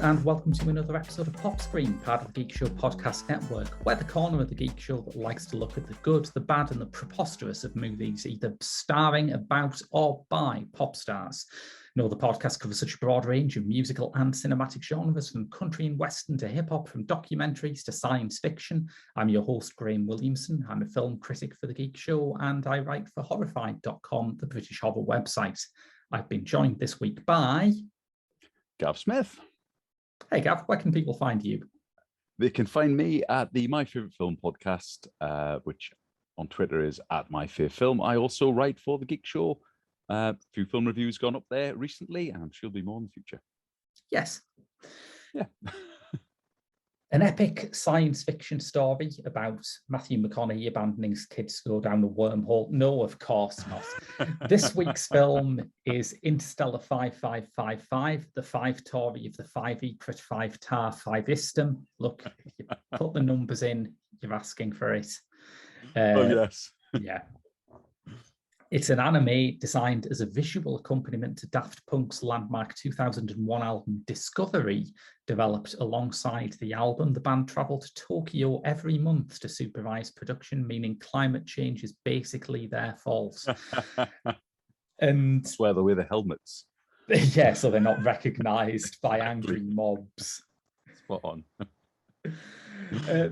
And welcome to another episode of Pop Screen, part of the Geek Show podcast network. We're the corner of the Geek Show that likes to look at the good, the bad, and the preposterous of movies, either starring, about, or by pop stars. You know, the podcast covers such a broad range of musical and cinematic genres, from country and western to hip-hop, from documentaries to science fiction. I'm your host, Graham Williamson. I'm a film critic for the Geek Show, and I write for Horrified.com, the British horror website. I've been joined this week by... Gav Smith. Hey Gav, where can people find you? They can find me at the My Favorite Film podcast, which on Twitter is at My Favorite Film. I also write for the Geek Show. A few film reviews gone up there recently, and I'm sure there'll be more in the future. Yes. Yeah. An epic science fiction story about Matthew McConaughey abandoning his kids to go down the wormhole. No, of course not. This week's film is Interstellar 5555, the 5 Tauri of the 5 Epret 5 Tar 5 Istum. Look, you put the numbers in, you're asking for it. Oh, yes. Yeah. It's an anime designed as a visual accompaniment to Daft Punk's landmark 2001 album Discovery. Developed alongside the album, the band travelled to Tokyo every month to supervise production, meaning climate change is basically their fault. And that's why they wear the helmets. Yeah, so they're not recognised by angry mobs. Spot on.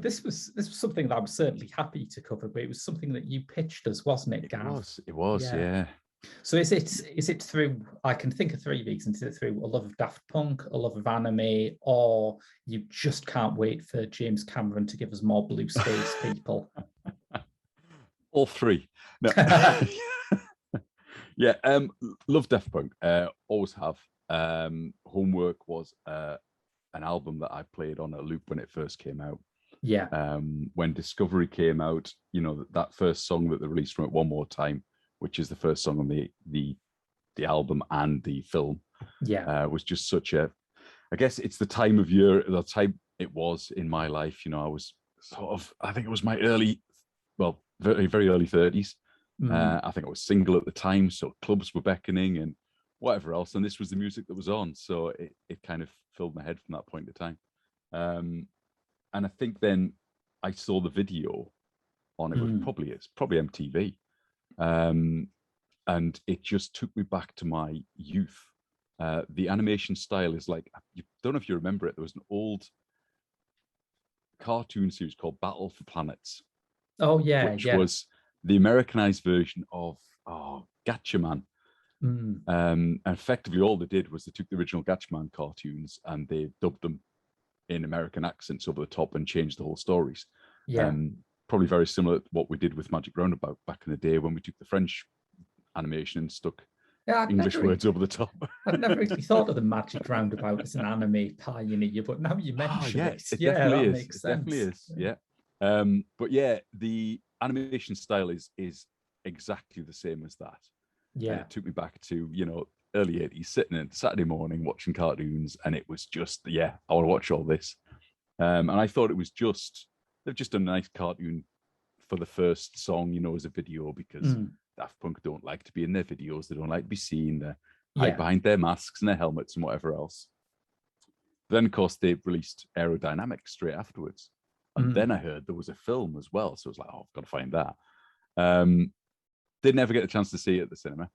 This was something that I was certainly happy to cover, but it was something that you pitched us, wasn't it, Gav? It was, yeah. So is it through, I can think of 3 reasons, is it through a love of Daft Punk, a love of anime, or you just can't wait for James Cameron to give us more blue space people? All 3. No. Yeah, love Daft Punk, always have. Homework was an album that I played on a loop when it first came out. Yeah. When Discovery came out, you know, that first song that they released from it, One More Time, which is the first song on the album and the film, was just such a, I guess it's the time of year, the time it was in my life. You know, I was I think it was my very, very early 30s. I think I was single at the time, so clubs were beckoning and whatever else, and this was the music that was on, so it kind of filled my head from that point in time. And I think then I saw the video on it, was probably MTV, and it just took me back to my youth. The animation style is like, I don't know if you remember it, there was an old cartoon series called Battle for Planets. Oh yeah, which was the Americanized version of Gatchaman. And effectively all they did was they took the original Gatchaman cartoons and they dubbed them in American accents over the top and changed the whole stories. Probably very similar to what we did with Magic Roundabout back in the day when we took the French animation and stuck English words over the top. I've never really thought of the Magic Roundabout as an anime pioneer, but now you mention it, definitely makes sense. Definitely is, yeah. But yeah, the animation style is exactly the same as that. Yeah, and it took me back to, you know, early 80s, sitting in Saturday morning watching cartoons, and it was just, I want to watch all this. And I thought it was they've just done a nice cartoon for the first song, you know, as a video, because Daft Punk don't like to be in their videos, they don't like to be seen, they're hide behind their masks and their helmets and whatever else. Then of course they released Aerodynamics straight afterwards, and then I heard there was a film as well, so I was like, I've got to find that. Did never get a chance to see it at the cinema.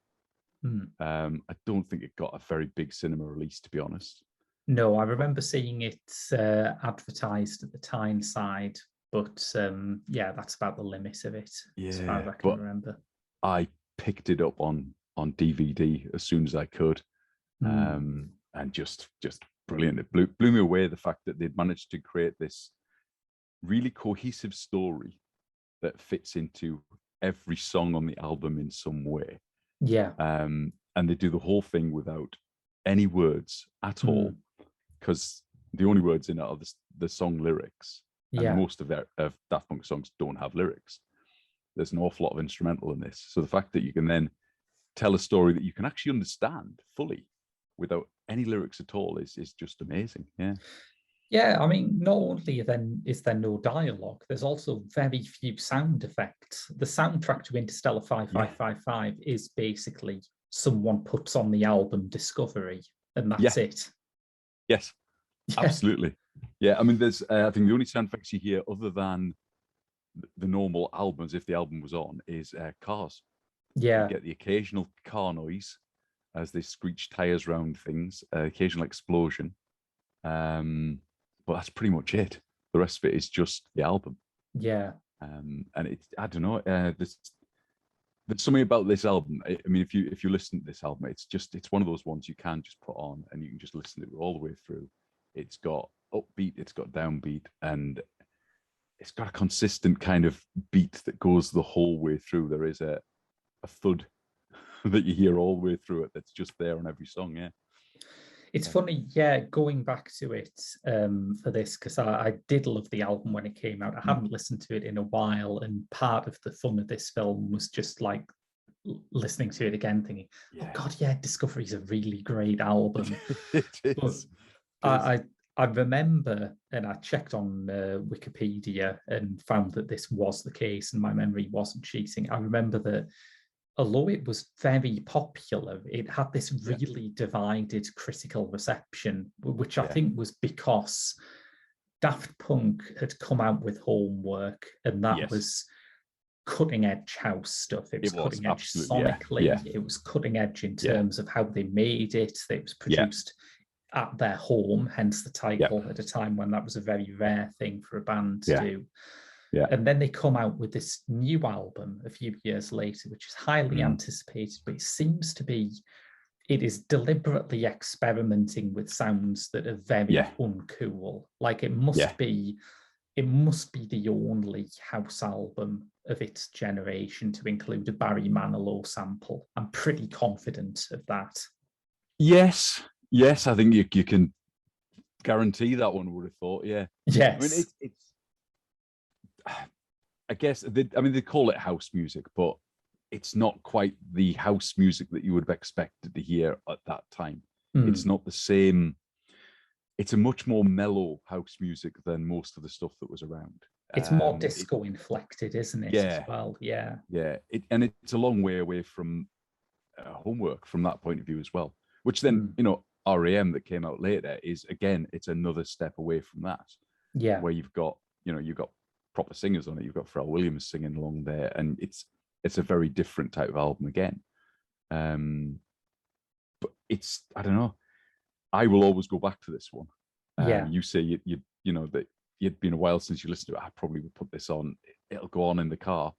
I don't think it got a very big cinema release, to be honest. No, I remember seeing it advertised at the Tyneside, but that's about the limit of it, as far as I can remember. I picked it up on DVD as soon as I could, and just brilliant. It blew me away, the fact that they'd managed to create this really cohesive story that fits into every song on the album in some way. Yeah. And they do the whole thing without any words at all, because the only words in it are the song lyrics. And most of Daft Punk songs don't have lyrics. There's an awful lot of instrumental in this. So the fact that you can then tell a story that you can actually understand fully without any lyrics at all is just amazing. Yeah. Yeah, I mean, not only then is there no dialogue, there's also very few sound effects. The soundtrack to Interstellar 5555 is basically someone puts on the album Discovery, and that's it. Yes, absolutely. Yeah, I mean, there's, I think the only sound effects you hear other than the normal albums, if the album was on, is cars. Yeah. You get the occasional car noise as they screech tires around things, occasional explosion. But that's pretty much it. The rest of it is just the album. Yeah. And it's, I don't know, there's something about this album. I mean, if you listen to this album, it's one of those ones you can just put on and you can just listen to it all the way through. It's got upbeat, it's got downbeat, and it's got a consistent kind of beat that goes the whole way through. There is a thud that you hear all the way through it that's just there on every song. Yeah. It's funny, going back to it for this, because I did love the album when it came out. I haven't listened to it in a while, and part of the fun of this film was just like listening to it again, thinking, "Oh God, Discovery's a really great album." It is. I remember, and I checked on Wikipedia and found that this was the case, and my memory wasn't cheating. I remember that although it was very popular, it had this really divided critical reception, which I think was because Daft Punk had come out with Homework, and that was cutting edge house stuff. It was cutting edge sonically. It was cutting edge in terms of how they made it. It was produced at their home, hence the title, at a time when that was a very rare thing for a band to do. Yeah. And then they come out with this new album a few years later, which is highly anticipated, but it is deliberately experimenting with sounds that are very uncool. Like it must be the only house album of its generation to include a Barry Manilow sample. I'm pretty confident of that. Yes, I think you can guarantee that one, would have thought. Yeah. Yes. I mean, it's I guess they call it house music, but it's not quite the house music that you would have expected to hear at that time. It's not the same. It's a much more mellow house music than most of the stuff that was around. It's more disco inflected, isn't it? As well, yeah. And it's a long way away from Homework from that point of view as well. Which then, REM that came out later is, again, it's another step away from that. Yeah, where you've got proper singers on it. You've got Pharrell Williams singing along there, and it's a very different type of album again. But it's, I don't know. I will always go back to this one. You say you that you'd been a while since you listened to it. I probably would put this on. It'll go on in the car.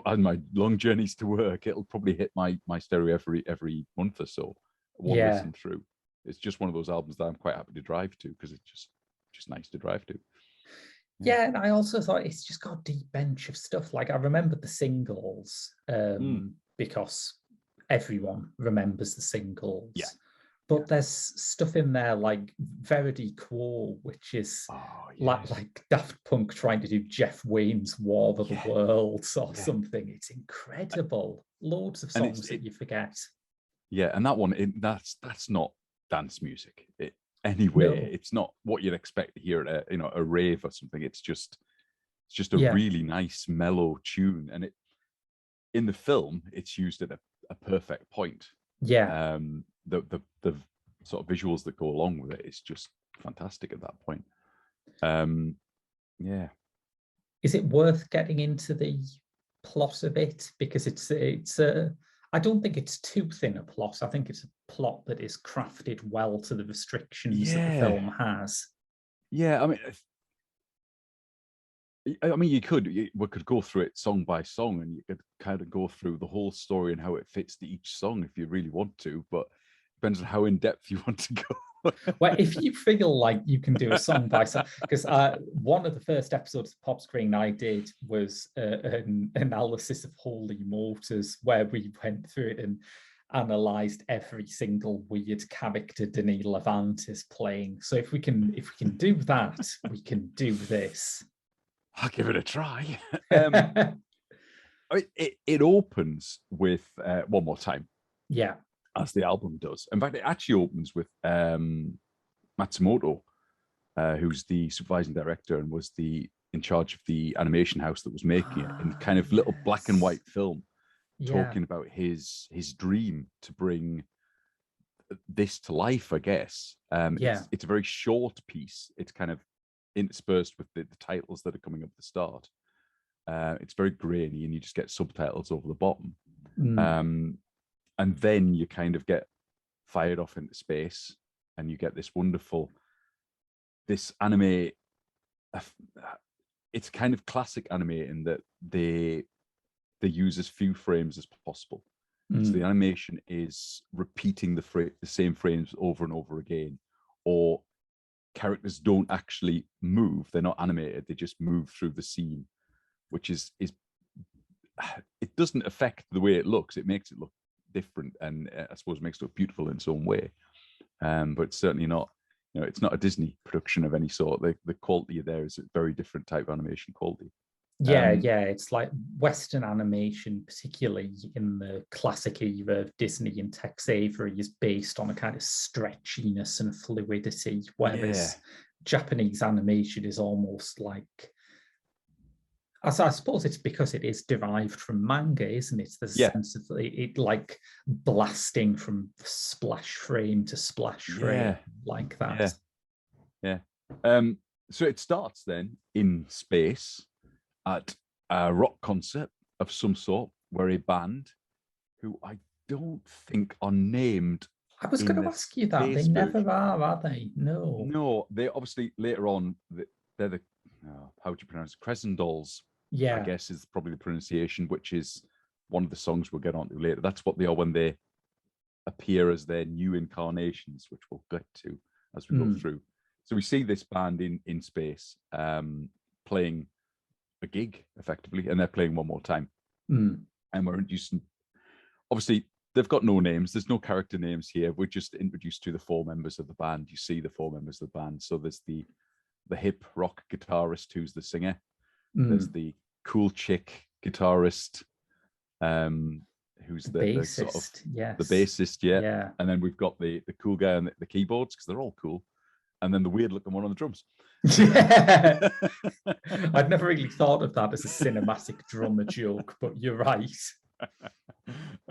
On my long journeys to work, it'll probably hit my stereo every month or so. One listen through. It's just one of those albums that I'm quite happy to drive to because it's just nice to drive to. Yeah, and I also thought it's just got a deep bench of stuff. Like I remember the singles because everyone remembers the singles. Yeah. But there's stuff in there like Verity Quo, which is like Daft Punk trying to do Jeff Wayne's War of the Worlds or something. It's incredible. Loads of songs that you forget. Yeah, and that one, that's not dance music. Anyway, it's not what you'd expect to hear at a rave or something. It's just a really nice mellow tune, and in the film it's used at a perfect point. Yeah. The sort of visuals that go along with it is just fantastic at that point. Is it worth getting into the plot of it? Because it's I don't think it's too thin a plot. I think it's a plot that is crafted well to the restrictions that the film has. Yeah, I mean, we could go through it song by song, and you could kind of go through the whole story and how it fits to each song if you really want to. But Depends on how in depth you want to go. Well, if you feel like you can do a song by song, because one of the first episodes of Pop Screen I did was an analysis of Holy Motors, where we went through it and analysed every single weird character Denis Lavant is playing. So if we can do that, we can do this. I'll give it a try. It opens with One More Time. Yeah. As the album does. In fact, it actually opens with Matsumoto, who's the supervising director and was in charge of the animation house that was making it, in kind of little black and white film, talking about his dream to bring this to life, I guess. It's a very short piece. It's kind of interspersed with the titles that are coming up at the start. It's very grainy, and you just get subtitles over the bottom. And then you kind of get fired off into space, and you get this anime. It's kind of classic anime in that they use as few frames as possible. So the animation is repeating the same frames over and over again, or characters don't actually move. They're not animated. They just move through the scene, which is it doesn't affect the way it looks. It makes it look different, and I suppose makes it look beautiful in its own way. But it's certainly not, it's not a Disney production of any sort. The quality there is a very different type of animation quality. It's like Western animation, particularly in the classic era of Disney and Tex Avery, is based on a kind of stretchiness and fluidity, whereas Japanese animation is almost like, I suppose it's because it is derived from manga, isn't it? There's a sense of it like blasting from splash frame to splash frame like that. So it starts then in space at a rock concert of some sort, where a band, who I don't think are named. I was going to ask you that. They never are they? No. No, they obviously later on, they're the, how would you pronounce it? Crescendolls. I guess is probably the pronunciation, which is one of the songs we'll get onto later. That's what they are when they appear as their new incarnations, which we'll get to as we go through. So we see this band in space playing a gig, effectively, and they're playing One More Time. And we're introducing, obviously, they've got no names. There's no character names here. We're just introduced to the four members of the band. You see the four members of the band. So there's the hip rock guitarist, who's the singer. There's the cool chick guitarist, who's the bassist, sort of, the bassist, and then we've got the cool guy on the keyboards, because they're all cool, and then the weird looking one on the drums. I'd never really thought of that as a cinematic drummer joke, but you're right.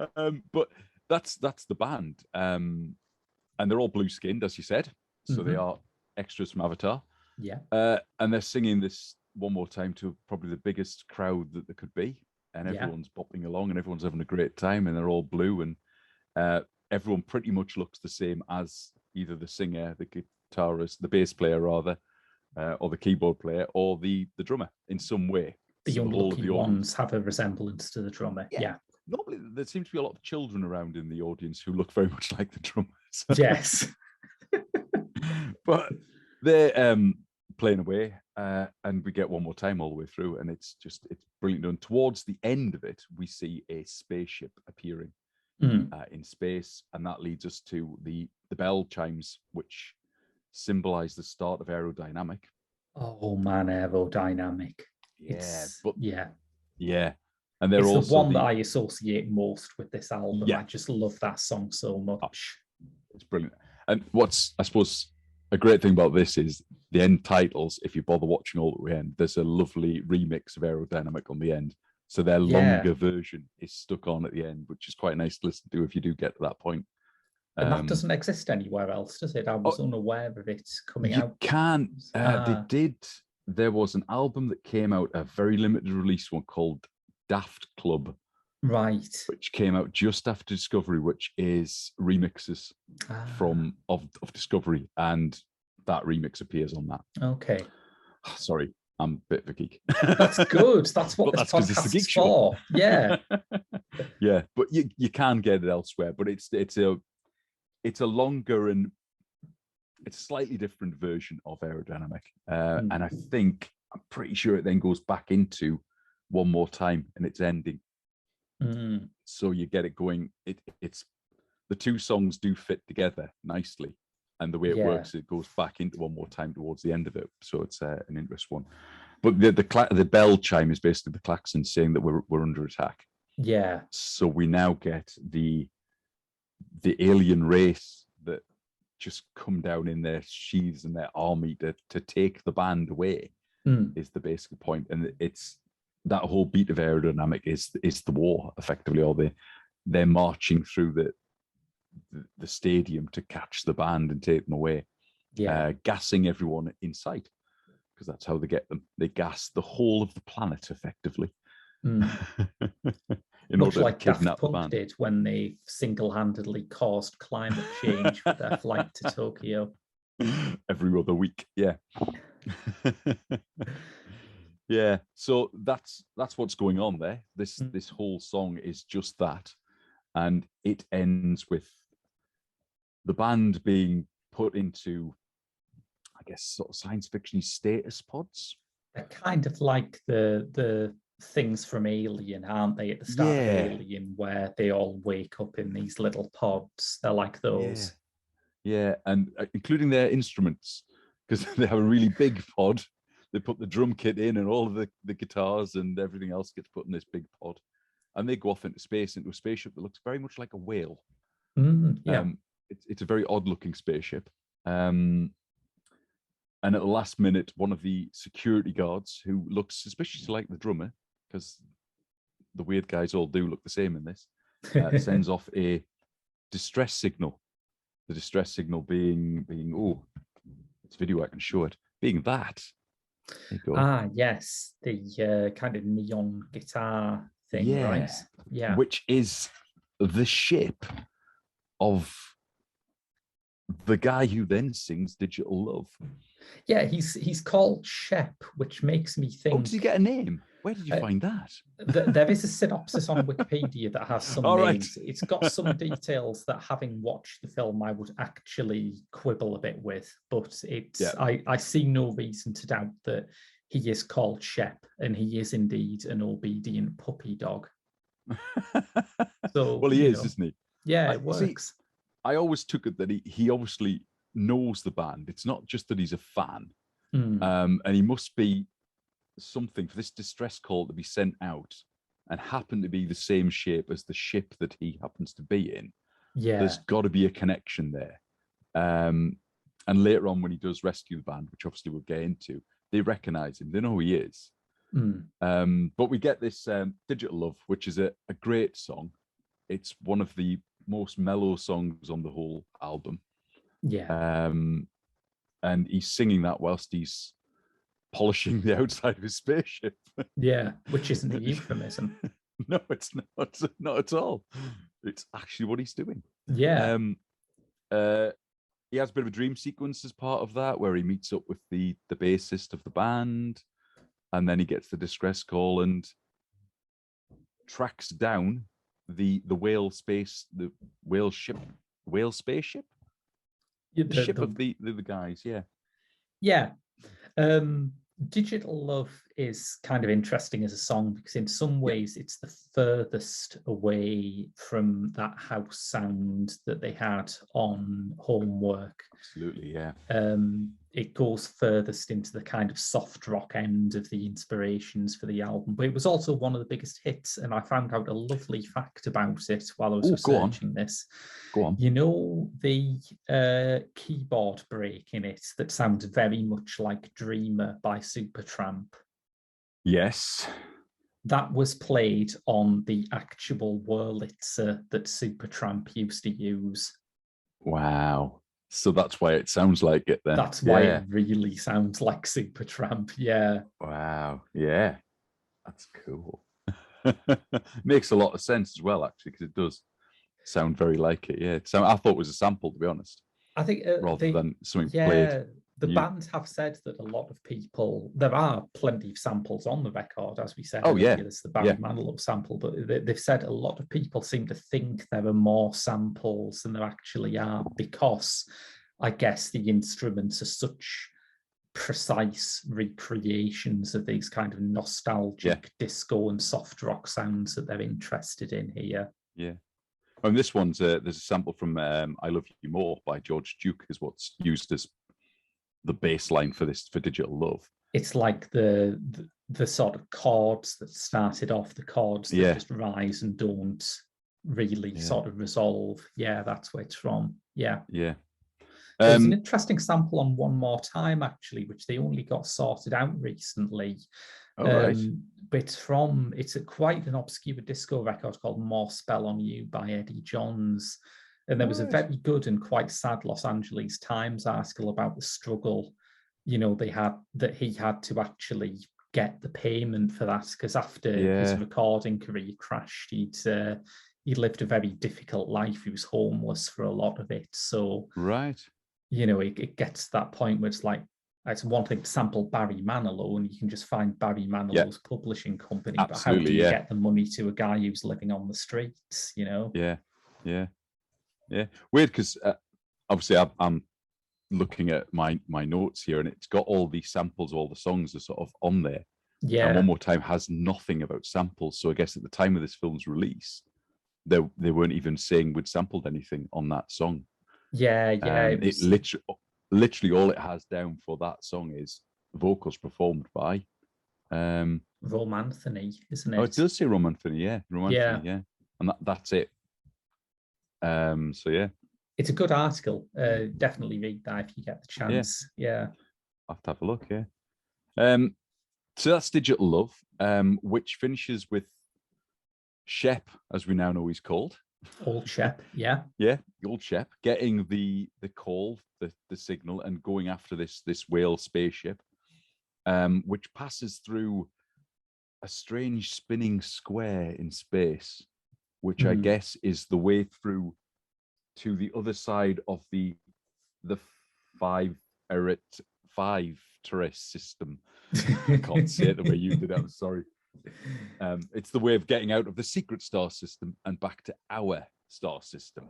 But that's the band, and they're all blue skinned, as you said, so they are extras from Avatar. And they're singing this One More Time to probably the biggest crowd that there could be, and everyone's bopping along and everyone's having a great time, and they're all blue, and everyone pretty much looks the same as either the singer, the guitarist, the bass player rather, or the keyboard player, or the drummer in some way. The unlucky ones have a resemblance to the drummer. Normally there seems to be a lot of children around in the audience who look very much like the drummers. Yes. But they're playing away, and we get One More Time all the way through, and it's brilliant done. Towards the end of it, we see a spaceship appearing in space, and that leads us to the bell chimes, which symbolize the start of aerodynamic. Oh man, aerodynamic. And they're it's the one that I associate most with this album. I just love that song so much. It's brilliant. And what's, I suppose, a great thing about this is the end titles. If you bother watching all the way end, there's a lovely remix of Aerodynamic on the end. So their longer version is stuck on at the end, which is quite nice to listen to if you do get to that point. And that doesn't exist anywhere else, does it? I was unaware of it coming out. You can. They did. There was an album that came out, a very limited release one called Daft Club. Right. Which came out just after Discovery, which is remixes of Discovery, and that remix appears on that. Okay. Sorry, I'm a bit of a geek. That's good. That's what this podcast's for. Yeah. Yeah, but you can get it elsewhere, but it's it's a longer and it's a slightly different version of Aerodynamic. And I'm pretty sure it then goes back into One More Time and its ending. So you get it going. It's the two songs do fit together nicely. And the way it works, it goes back into One More Time towards the end of it. So it's an interesting one. But the bell chime is basically the klaxon saying that we're under attack. Yeah. So we now get the alien race that just come down in their sheaths and their army to take the band away is the basic point. And it's that whole beat of Aerodynamic is the war, effectively, or they're marching through the stadium to catch the band and take them away. Gassing everyone in sight, because that's how they get them. They gas the whole of the planet, effectively. Much like Daft Punk did when they single-handedly caused climate change with their flight to Tokyo. Every other week, yeah. Yeah, so that's what's going on there. This whole song is just that. And it ends with the band being put into, I guess, sort of science fiction status pods. They're kind of like the things from Alien, aren't they? At the start of Alien, where they all wake up in these little pods. They're like those. Yeah, and including their instruments, because they have a really big pod. They put the drum kit in, and all of the guitars and everything else gets put in this big pod. And they go off into space, into a spaceship that looks very much like a whale. It's a very odd-looking spaceship. And at the last minute, one of the security guards, who looks suspiciously like the drummer, because the weird guys all do look the same in this, sends off a distress signal. The distress signal being it's video, I can show it, being that. There you go. Yes, the kind of neon guitar thing, right? Yeah. Which is the ship of the guy who then sings Digital Love. Yeah, he's called Shep, which makes me think... Oh, does he get a name? Where did you find that? There is a synopsis on Wikipedia that has some names. Right. It's got some details that, having watched the film, I would actually quibble a bit with. But I see no reason to doubt that he is called Shep, and he is indeed an obedient puppy dog. So, well, he is, isn't he? Yeah, it works. See, I always took it that he obviously knows the band. It's not just that he's a fan. And he must be something for this distress call to be sent out and happen to be the same shape as the ship that he happens to be in. Yeah. There's got to be a connection there. And later on, when he does rescue the band, which obviously we'll get into, they recognize him. They know who he is. But we get this Digital Love, which is a great song. It's one of the most mellow songs on the whole album. Yeah. And he's singing that whilst he's polishing the outside of his spaceship. Yeah, which isn't a euphemism. No, it's not at all. It's actually what he's doing. Yeah. He has a bit of a dream sequence as part of that, where he meets up with the bassist of the band, and then he gets the distress call and tracks down the whale spaceship. Yeah, the ship of the guys, yeah. Digital Love is kind of interesting as a song because in some ways it's the furthest away from that house sound that they had on Homework. Absolutely, yeah. It goes furthest into the kind of soft rock end of the inspirations for the album, but it was also one of the biggest hits, and I found out a lovely fact about it while I was researching this. Go on. You know the keyboard break in it that sounds very much like Dreamer by Supertramp? Yes. That was played on the actual Wurlitzer that Supertramp used to use. Wow. So that's why it sounds like it then. That's why it really sounds like Supertramp, yeah. Wow, yeah. That's cool. Makes a lot of sense as well, actually, because it does sound very like it, yeah. I thought it was a sample, to be honest. I think rather than something played. The band have said that a lot of people, there are plenty of samples on the record, as we said earlier. There's the Barry Manilow sample, but they've said a lot of people seem to think there are more samples than there actually are, because I guess the instruments are such precise recreations of these kind of nostalgic disco and soft rock sounds that they're interested in here. Yeah. And this one's there's a sample from I Love You More by George Duke, is what's used as the bass line for this, for Digital Love. It's like the sort of chords that started off, the chords that just rise and don't really sort of resolve. Yeah, that's where it's from. Yeah. There's an interesting sample on One More Time, actually, which they only got sorted out recently. Right. But it's quite an obscure disco record called More Spell on You by Eddie Johns. And there was a very good and quite sad Los Angeles Times article about the struggle, he had to actually get the payment for that, because after his recording career crashed, he lived a very difficult life. He was homeless for a lot of it. So, it gets to that point where it's like, it's one thing to sample Barry Manilow, and you can just find Barry Manilow's publishing company. Absolutely, but how do you get the money to a guy who's living on the streets, Weird, because obviously I'm looking at my notes here, and it's got all the samples, all the songs are sort of on there. And One More Time has nothing about samples. So I guess at the time of this film's release, they weren't even saying we'd sampled anything on that song. It literally all it has down for that song is vocals performed by Romanthony, isn't it? Oh, it does say Romanthony, Romanthony, and that's it. It's a good article. Definitely read that if you get the chance. I'll have to have a look. So that's Digital Love, which finishes with Shep, as we now know he's called. Old Shep, Old Shep, getting the call, the signal, and going after this whale spaceship, which passes through a strange spinning square in space, which I guess is the way through to the other side of the five terrace system. I can't say it the way you did. I'm sorry. It's the way of getting out of the secret star system and back to our star system.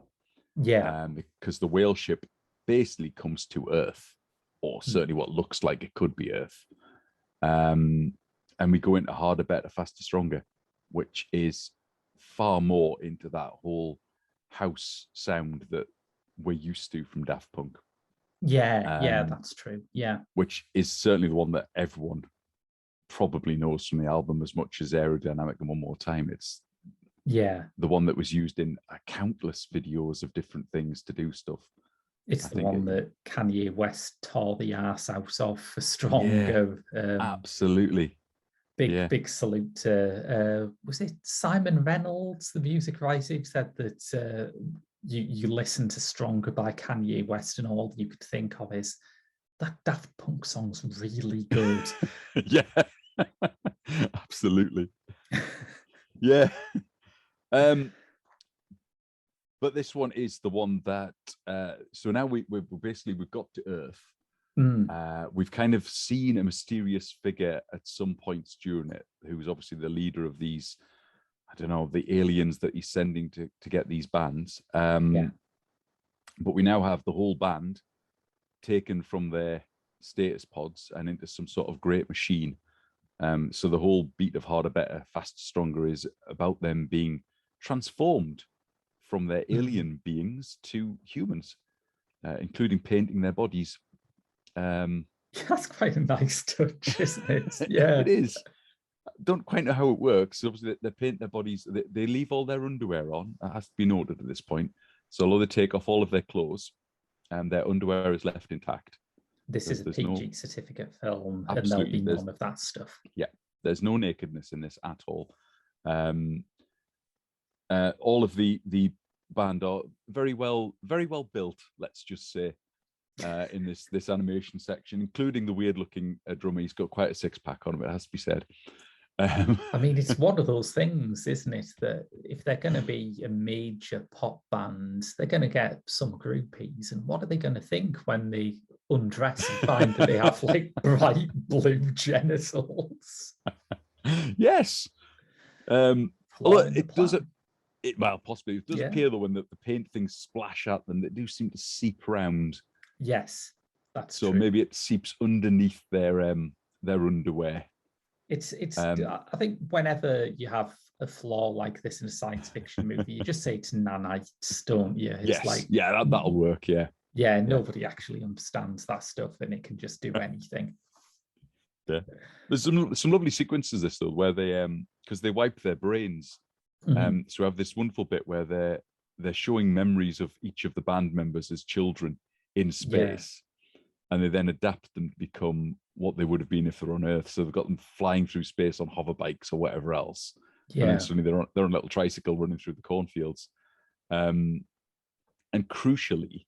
Because the whale ship basically comes to Earth, or certainly what looks like it could be Earth. And we go into harder, better, faster, stronger, which is far more into that whole house sound that we're used to from Daft Punk. That's true. Which is certainly the one that everyone probably knows from the album as much as Aerodynamic and One More Time. It's the one that was used in countless videos of different things to do stuff. It's the one that Kanye West tore the arse out of for Stronger. Absolutely. Big salute to, was it Simon Reynolds, the music writer, who said that you listen to Stronger by Kanye West and all you could think of is, that Daft Punk song's really good. Absolutely. But this one is the one that so now we've got to Earth. We've kind of seen a mysterious figure at some points during it, who's obviously the leader of these, I don't know, the aliens that he's sending to get these bands. But we now have the whole band taken from their status pods and into some sort of great machine. So the whole beat of Harder, Better, Faster, Stronger is about them being transformed from their alien beings to humans, including painting their bodies. That's quite a nice touch, isn't it? Yeah, it is. Don't quite know how it works. Obviously, they paint their bodies. They leave all their underwear on. That has to be noted at this point. So although they take off all of their clothes, their underwear is left intact. This is a PG certificate film, and there'll be none of that stuff. There's no nakedness in this at all. All of the band are very well built, let's just say, in this animation section, including the weird looking drummer. He's got quite a six-pack on him, it has to be said. I mean, it's one of those things, isn't it, that if they're going to be a major pop band, they're going to get some groupies. And what are they going to think when they undress and find that they have like bright blue genitals? Yes. Although it doesn't, well, possibly it does appear though when the paint things splash at them, they do seem to seep around. Yes, that's so true. Maybe it seeps underneath their underwear. It's I think whenever you have a flaw like this in a science fiction movie, you just say it's nanites, don't you? It's that'll work. Yeah, nobody actually understands that stuff, and it can just do anything. Yeah, there's some lovely sequences this though, where they because they wipe their brains. So we have this wonderful bit where they're showing memories of each of the band members as children in space, and they then adapt them to become what they would have been if they're on Earth. So they've got them flying through space on hover bikes or whatever else, and then suddenly they're on a little tricycle running through the cornfields. And crucially,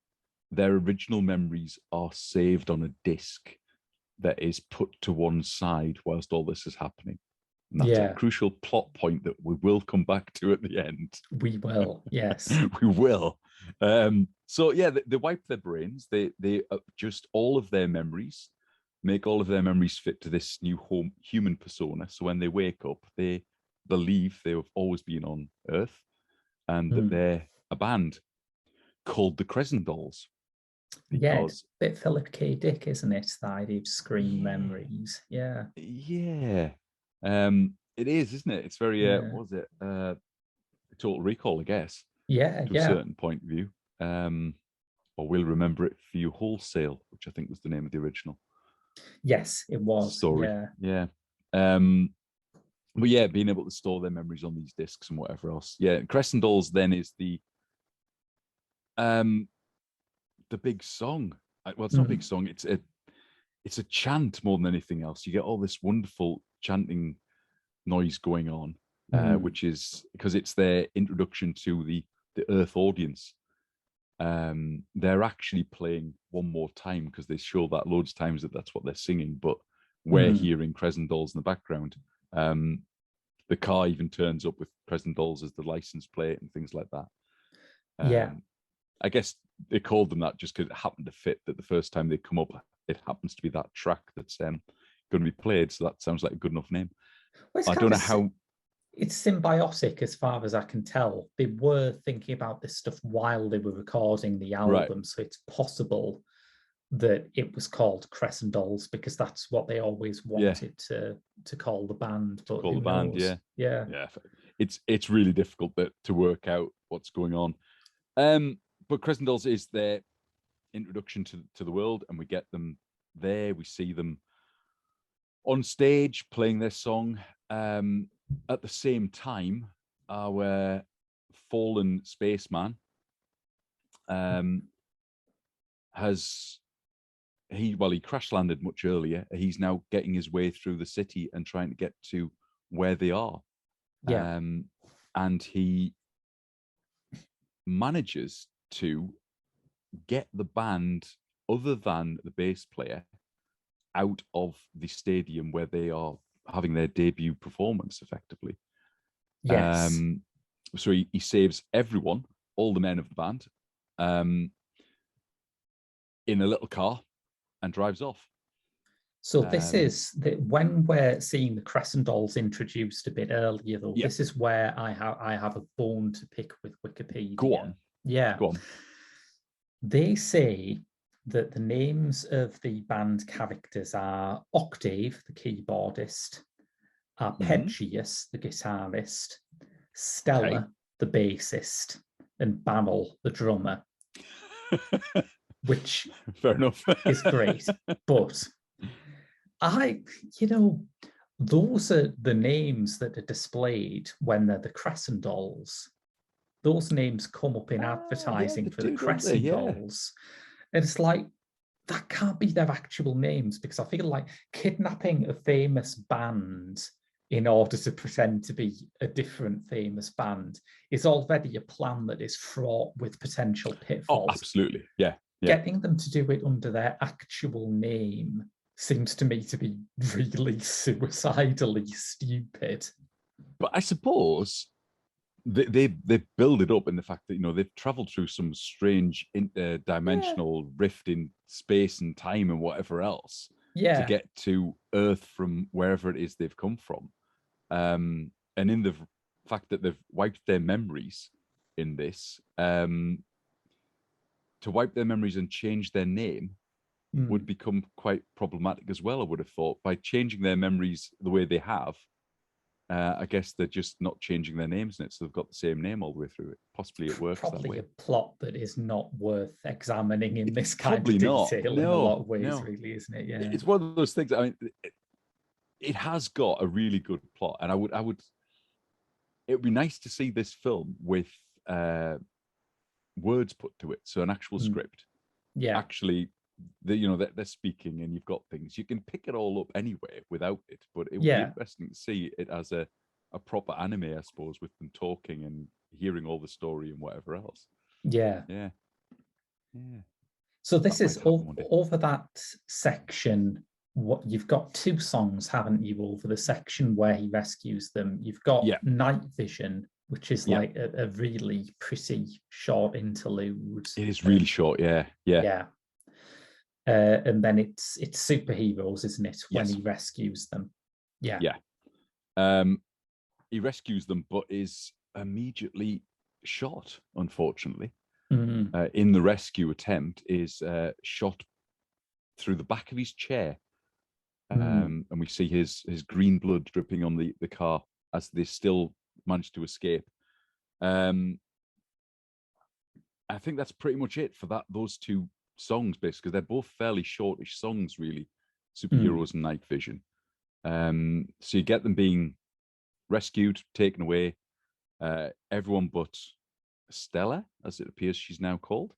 their original memories are saved on a disc that is put to one side whilst all this is happening. And that's a crucial plot point that we will come back to at the end. We will, yes. We will. So yeah, they wipe their brains. They adjust all of their memories, make all of their memories fit to this new human persona. So when they wake up, they believe they have always been on Earth and that they're a band called the Crescent Dolls. Yeah, it's a bit Philip K. Dick, isn't it? The idea of screen memories. Yeah. Yeah. It is, isn't it? It's very what was it? Total Recall, I guess. Yeah, to a certain point of view. Or We'll Remember It For You Wholesale, which I think was the name of the original. Yes, it was. Story. Yeah. But yeah, being able to store their memories on these discs and whatever else. Yeah, Crescent Dolls then is the big song. Well, it's not a big song. It's a chant more than anything else. You get all this wonderful chanting noise going on, which is because it's their introduction to the Earth audience. They're actually playing One More Time because they show that loads of times that's what they're singing, but we're hearing Crescent Dolls in the background. The car even turns up with Crescent Dolls as the license plate and things like that. I guess they called them that just because it happened to fit that the first time they come up, it happens to be that track that's going to be played. So that sounds like a good enough name. Well, I don't know how. It's symbiotic as far as I can tell. They were thinking about this stuff while they were recording the album. So it's possible that it was called Crescent Dolls because that's what they always wanted to call the band. But call the band, yeah. It's really difficult to work out what's going on. But Crescent Dolls is their introduction to the world, and we get them there. We see them on stage playing their song. At the same time, our fallen spaceman he crash landed much earlier. He's now getting his way through the city and trying to get to where they are. And he manages to get the band, other than the bass player, out of the stadium where they are having their debut performance, effectively. So he saves everyone, all the men of the band, in a little car and drives off. So this is when we're seeing the Crescent Dolls introduced a bit earlier, though. This is where I have a bone to pick with Wikipedia. Go on. Yeah. Go on. They say that the names of the band characters are Octave, the keyboardist, Arpeggius, the guitarist, Stella, the bassist, and Barrel, the drummer, which fair enough is great. But those are the names that are displayed when they're the Crescent Dolls. Those names come up in advertising for the Crescent Dolls. And it's like, that can't be their actual names, because I feel like kidnapping a famous band in order to pretend to be a different famous band is already a plan that is fraught with potential pitfalls. Oh, absolutely. Yeah. Getting them to do it under their actual name seems to me to be really suicidally stupid. But I suppose they build it up in the fact that, you know, they've traveled through some strange interdimensional rift in space and time and whatever else to get to Earth from wherever it is they've come from. And in the fact that they've wiped their memories in this, to wipe their memories and change their name would become quite problematic as well, I would have thought. By changing their memories the way they have, I guess they're just not changing their names in it, so they've got the same name all the way through it. Possibly it works that way. Probably a plot that is not worth examining in this kind of Not. detail in a lot of ways, really, isn't it? Yeah, it's one of those things. I mean, it has got a really good plot, and it would be nice to see this film with words put to it, so an actual script. Yeah, actually, they're speaking, and you've got things you can pick it all up anyway without it. But it would be interesting to see it as a proper anime, I suppose, with them talking and hearing all the story and whatever else. Yeah. So this is over that section. What you've got two songs, haven't you? Over the section where he rescues them, you've got Night Vision, which is like a really pretty short interlude. It is really short, yeah. And then it's superheroes, isn't it? When he rescues them, he rescues them, but is immediately shot. Unfortunately, in the rescue attempt, is shot through the back of his chair, and we see his green blood dripping on the car as they still manage to escape. I think that's pretty much it for those two songs, basically, because they're both fairly shortish songs, really. Superheroes and Night Vision. So you get them being rescued, taken away. Everyone but Stella, as it appears she's now called,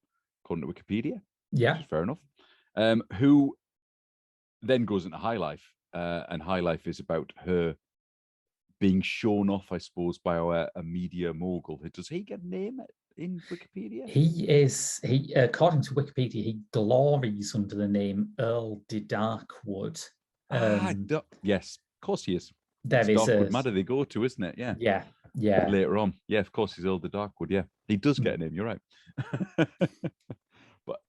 according to Wikipedia. Yeah, which is fair enough. Who then goes into High Life, and High Life is about her being shown off, I suppose, by a media mogul. Does he get a name in Wikipedia? He according to Wikipedia, he glories under the name Earl de Darkwood. Yes, of course he is. There is Darkwood Manor they go to, isn't it? Yeah. Later on, of course he's Earl de Darkwood. Yeah, he does get a name. You're right. But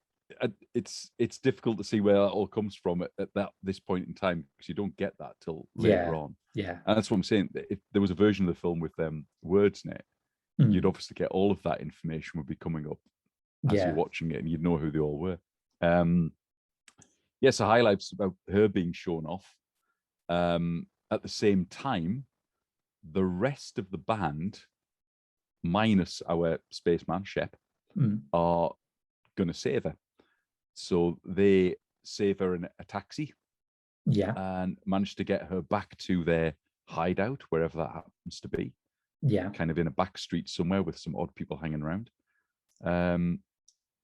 it's difficult to see where that all comes from at this point in time, because you don't get that till later on. Yeah, and that's what I'm saying. If there was a version of the film with words in it, you'd obviously get all of that information would be coming up as you're watching it, and you'd know who they all were. So High Life's about her being shown off. At the same time, the rest of the band, minus our spaceman Shep, are going to save her. So they save her in a taxi, and manage to get her back to their hideout, wherever that happens to be. Kind of in a back street somewhere with some odd people hanging around.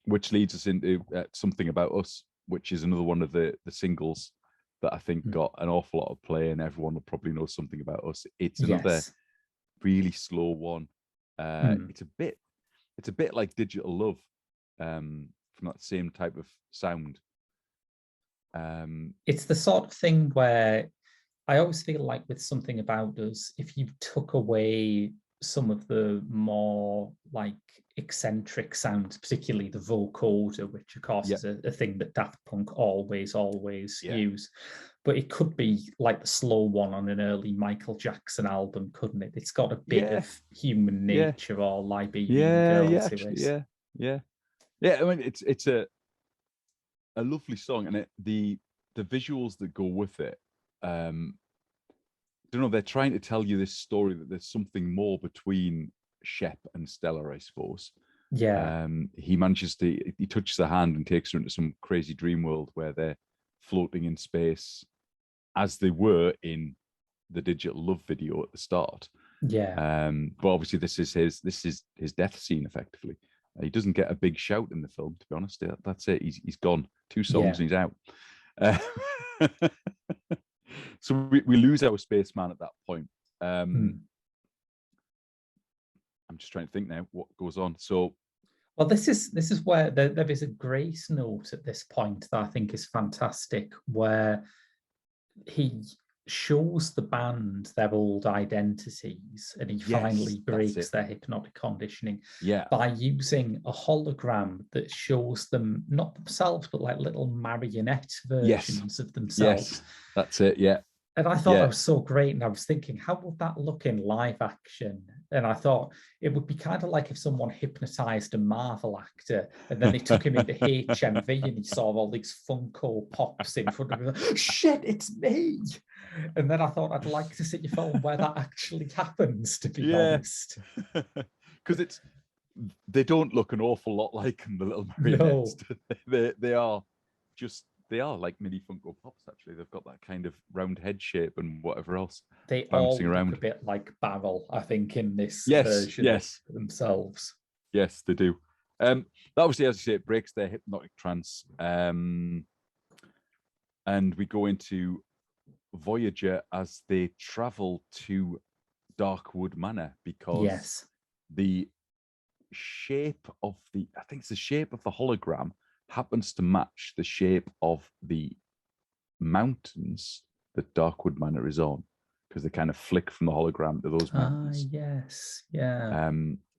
Which leads us into Something About Us, which is another one of the singles that I think got an awful lot of play, and everyone will probably know Something About Us. It's another really slow one. It's a bit like Digital Love, from that same type of sound. It's the sort of thing where I always feel like with Something About Us, if you took away some of the more like eccentric sounds, particularly the vocoder, which of course is a thing that Daft Punk always use, but it could be like the slow one on an early Michael Jackson album, couldn't it? It's got a bit of Human Nature or Liberian Girl to it. I mean, it's a lovely song, and the visuals that go with it. I don't know, they're trying to tell you this story that there's something more between Shep and Stella, I suppose. He manages he touches her hand and takes her into some crazy dream world where they're floating in space, as they were in the Digital Love video at the start. But obviously this is his death scene, effectively. He doesn't get a big shout in the film, to be honest. That's it. He's gone. 2 songs and he's out. So we lose our spaceman at that point. I'm just trying to think now what goes on. So Well, this is where there is a grace note at this point that I think is fantastic, where he shows the band their old identities, and he finally breaks their hypnotic conditioning by using a hologram that shows them not themselves, but like little marionette versions of themselves. Yes, that's it. Yeah. And I thought that was so great. And I was thinking, how would that look in live action? And I thought it would be kind of like if someone hypnotized a Marvel actor and then they took him into HMV and he saw all these Funko Pops in front of him. Shit, it's me. And then I thought I'd like to see a film where that actually happens, to be honest. Because they don't look an awful lot like him, the little marionettes. No. They are like mini Funko Pops, actually. They've got that kind of round head shape and whatever else. They all look a bit like Barrel, I think, in this version themselves. Yes, they do. Obviously, as you say, it breaks their hypnotic trance. And we go into Voyager as they travel to Darkwood Manor, because the shape of the hologram happens to match the shape of the mountains that Darkwood Manor is on, because they kind of flick from the hologram to those mountains.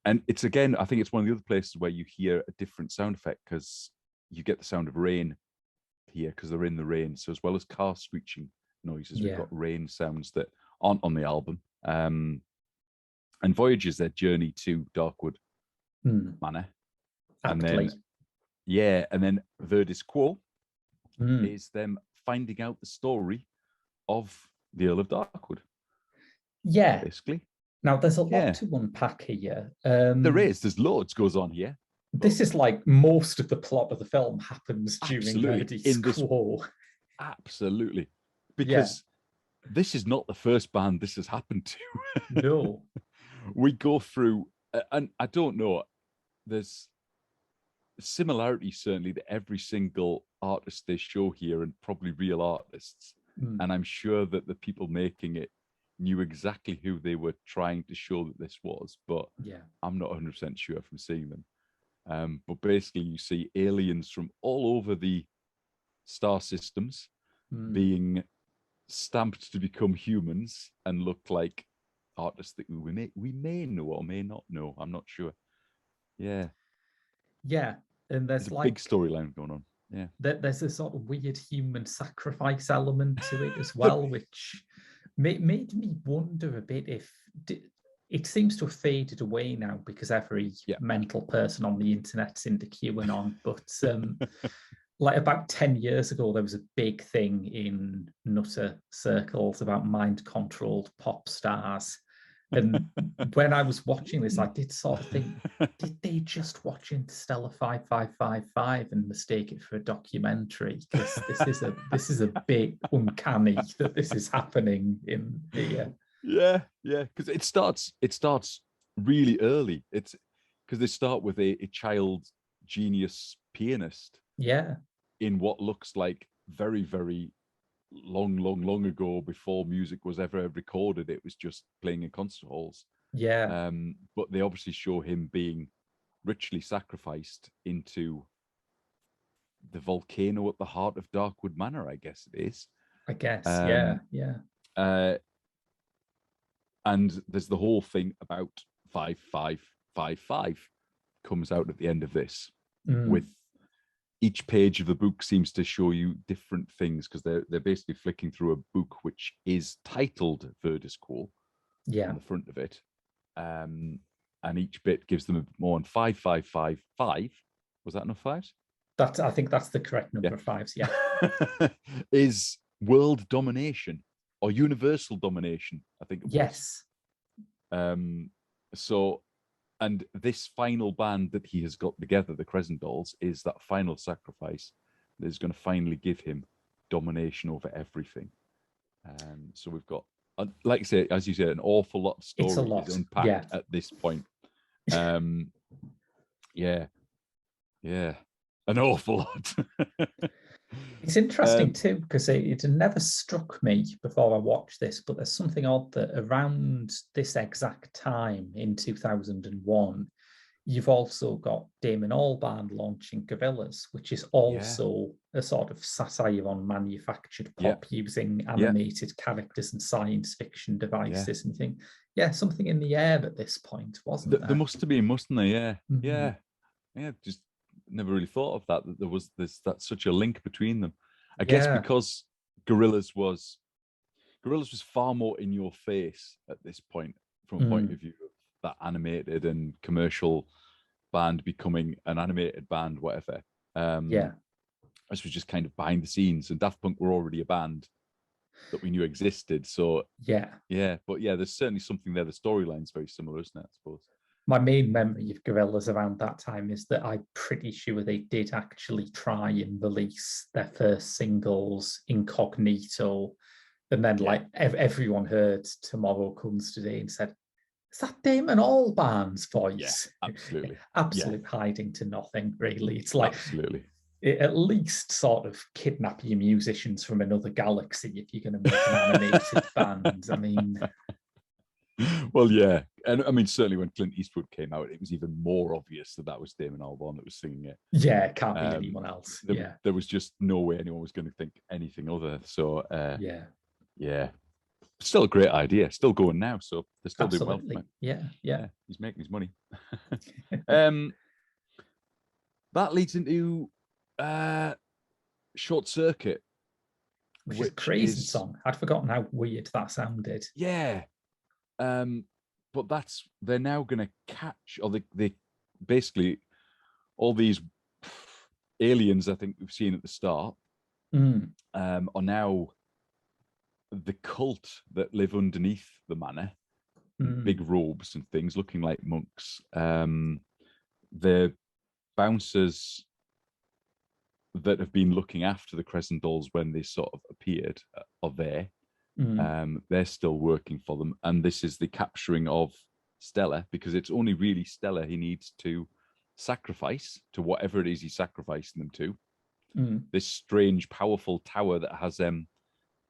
And it's, again, I think it's one of the other places where you hear a different sound effect, because you get the sound of rain here because they're in the rain. So as well as car screeching noises, we've got rain sounds that aren't on the album. And Voyager's their journey to Darkwood Manor. Aptly. And then Verdis Quo is them finding out the story of the Earl of Darkwood. Yeah. Basically. Now, there's a lot to unpack here. There's loads goes on here. This is like most of the plot of the film happens during Verdis Quo. Absolutely. Because this is not the first band this has happened to. No. We go through, and I don't know, there's similarity certainly to every single artist they show here, and probably real artists. And I'm sure that the people making it knew exactly who they were trying to show that this was, but I'm not 100% sure from seeing them. But basically, you see aliens from all over the star systems being stamped to become humans and look like artists that we may know or may not know. I'm not sure. Yeah, and there's like a big storyline going on. Yeah, there's a sort of weird human sacrifice element to it as well, which made me wonder a bit if it seems to have faded away now because every mental person on the internet's into QAnon. But like about 10 years ago, there was a big thing in nutter circles about mind-controlled pop stars. And when I was watching this, I did sort of think, did they just watch Interstellar 5555 and mistake it for a documentary? Because this is a bit uncanny that this is happening in here. Yeah, because it starts really early. It's because they start with a child genius pianist. Yeah. In what looks like very, very long ago, before music was ever recorded. It was just playing in concert halls. Yeah. But they obviously show him being ritually sacrificed into the volcano at the heart of Darkwood Manor, I guess it is. I guess, yeah. And there's the whole thing about 5555 comes out at the end of this, with each page of the book seems to show you different things, because they're basically flicking through a book which is titled Verdis Quo on the front of it. And each bit gives them a bit more. On 5555, was that enough fives? I think that's the correct number of fives, is world domination or universal domination, I think it was. Yes. So, and this final band that he has got together, the Crescent Dolls, is that final sacrifice that is going to finally give him domination over everything. So we've got, like I say, as you said, an awful lot of stories unpacked at this point. An awful lot. It's interesting too, because it never struck me before I watched this, but there's something odd that around this exact time in 2001, you've also got Damon Albarn launching Gorillaz, which is also a sort of satire on manufactured pop using animated characters and science fiction devices. And you think, something in the air at this point, wasn't there? There must have been, mustn't there? Yeah. Mm-hmm. Yeah. Just never really thought of that. That there was that's such a link between them. I guess because Gorillaz was far more in your face at this point, from a point of view of that animated and commercial band becoming an animated band, whatever. This was just kind of behind the scenes, and Daft Punk were already a band that we knew existed. So but there's certainly something there. The storyline's very similar, isn't it? I suppose. My main memory of Gorillaz around that time is that I'm pretty sure they did actually try and release their first singles incognito. And then everyone heard Tomorrow Comes Today and said, is that Damon Albarn's voice? Yeah, absolutely. Absolute hiding to nothing, really. It's like, absolutely. At least sort of kidnap your musicians from another galaxy if you're going to make an animated band. I mean... Well, yeah. And I mean, certainly when Clint Eastwood came out, it was even more obvious that was Damon Albarn that was singing it. Yeah, it can't be anyone else. There was just no way anyone was going to think anything other. So, yeah. Still a great idea. Still going now. So they're still doing well. Yeah. He's making his money. That leads into Short Circuit. Which is a crazy song. I'd forgotten how weird that sounded. Yeah. But they're now going to catch, or they basically, all these aliens I think we've seen at the start are now the cult that live underneath the manor, big robes and things, looking like monks. The bouncers that have been looking after the Crescent Dolls when they sort of appeared are there. They're still working for them, and this is the capturing of Stella, because it's only really Stella he needs to sacrifice to whatever it is he's sacrificing them to. This strange, powerful tower that has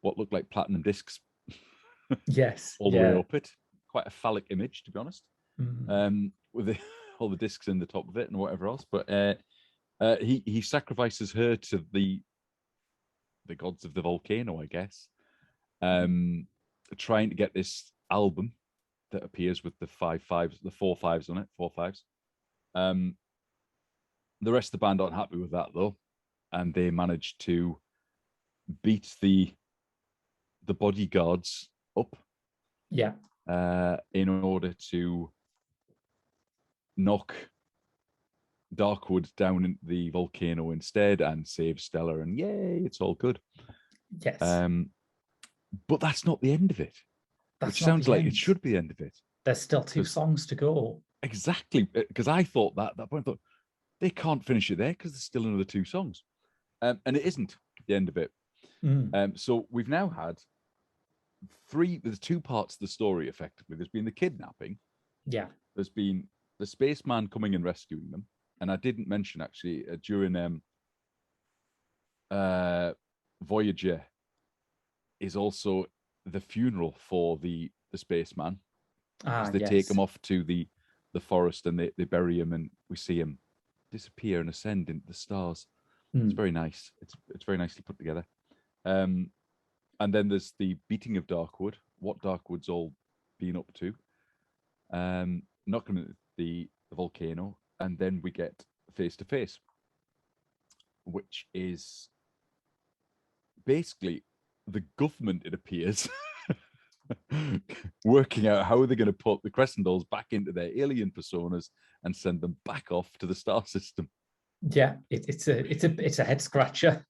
what look like platinum discs, all the way up it. Quite a phallic image, to be honest. With all the discs in the top of it and whatever else. But he sacrifices her to the gods of the volcano, I guess. Trying to get this album that appears with the 4 5s on it, 4 5s. The rest of the band aren't happy with that though, and they manage to beat the bodyguards up. In order to knock Darkwood down in the volcano instead and save Stella, and yay, it's all good. Yes. But that's not the end of it. Which sounds like it should be the end of it. There's still 2 songs to go. Exactly, because I thought that point, I thought they can't finish it there because there's still another 2 songs, and it isn't the end of it. So we've now had there's 2 parts of the story effectively. There's been the kidnapping. There's been the spaceman coming and rescuing them, and I didn't mention actually during Voyager is also the funeral for the spaceman. They take him off to the forest and they bury him, and we see him disappear and ascend into the stars. It's very nice. It's very nicely put together. And then there's the beating of Darkwood, what Darkwood's all been up to, knocking at the volcano, and then we get Face to Face, which is basically the government, it appears, working out how they're going to put the Crescent Dolls back into their alien personas and send them back off to the star system. Yeah, it's a head scratcher.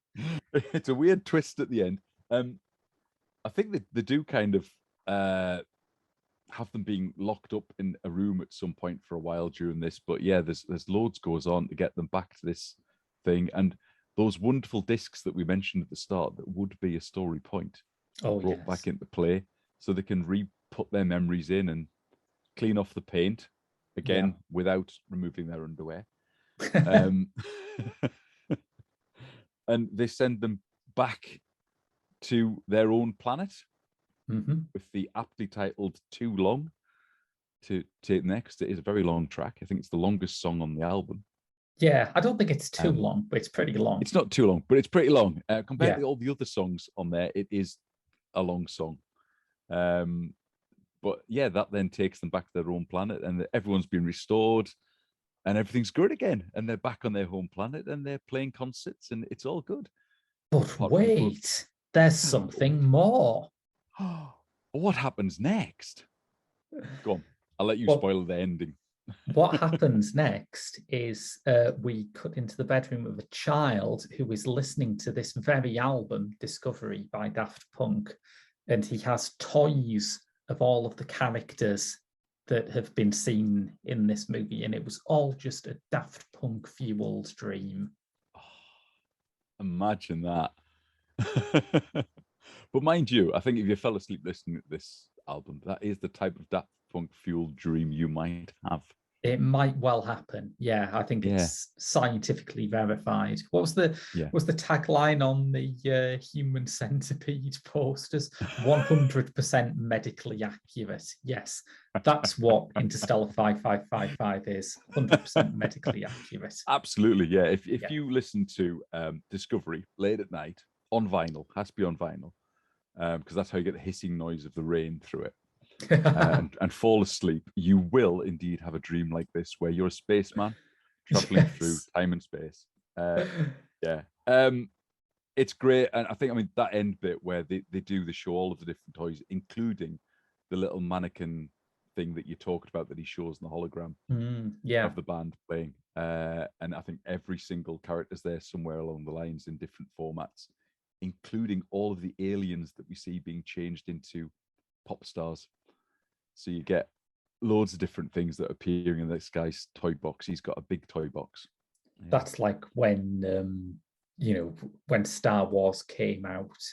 It's a weird twist at the end. I think they do kind of have them being locked up in a room at some point for a while during this, but yeah, there's loads goes on to get them back to this thing, and those wonderful discs that we mentioned at the start that would be a story point brought back into play, so they can re-put their memories in and clean off the paint again without removing their underwear. And they send them back to their own planet with the aptly titled Too Long, to take next. It is a very long track. I think it's the longest song on the album. Yeah, I don't think it's too long, but it's pretty long. It's not too long, but it's pretty long. Compared Yeah. to all the other songs on there, it is a long song. But yeah, that then takes them back to their own planet, and everyone's been restored, and everything's good again, and they're back on their home planet, and they're playing concerts, and it's all good. But wait, there's something more. What happens next? Go on, I'll let you spoil the ending. What happens next is we cut into the bedroom of a child who is listening to this very album, Discovery by Daft Punk, and he has toys of all of the characters that have been seen in this movie, and it was all just a Daft Punk fueled dream. Oh, imagine that. But mind you, I think if you fell asleep listening to this album, that is the type of Daft Punk fueled dream you might have. It might well happen. Yeah, I think it's scientifically verified. What was the tagline on the Human Centipede posters? 100% medically accurate. Yes, that's what Interstellar 5555 is. 100% medically accurate. Absolutely, yeah. If you listen to Discovery late at night on vinyl, has to be on vinyl, because that's how you get the hissing noise of the rain through it. And fall asleep, you will indeed have a dream like this where you're a spaceman traveling through time and space. It's great. And I think, that end bit where they do the show all of the different toys, including the little mannequin thing that you talked about that he shows in the hologram of the band playing. And I think every single character's there somewhere along the lines in different formats, including all of the aliens that we see being changed into pop stars. So you get loads of different things that are appearing in this guy's toy box. He's got a big toy box. Yeah. That's like when, when Star Wars came out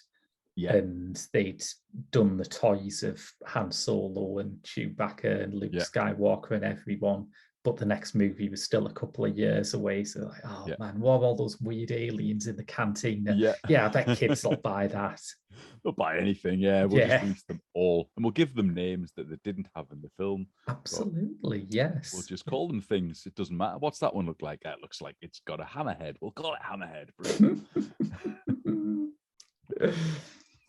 and they'd done the toys of Han Solo and Chewbacca and Luke Skywalker and everyone, but the next movie was still a couple of years away. So like, man, what are all those weird aliens in the canteen? I bet kids will buy that. They'll buy anything, We'll just release them all. And we'll give them names that they didn't have in the film. Absolutely, yes. We'll just call them things. It doesn't matter. What's that one look like? It looks like it's got a hammerhead. We'll call it Hammerhead.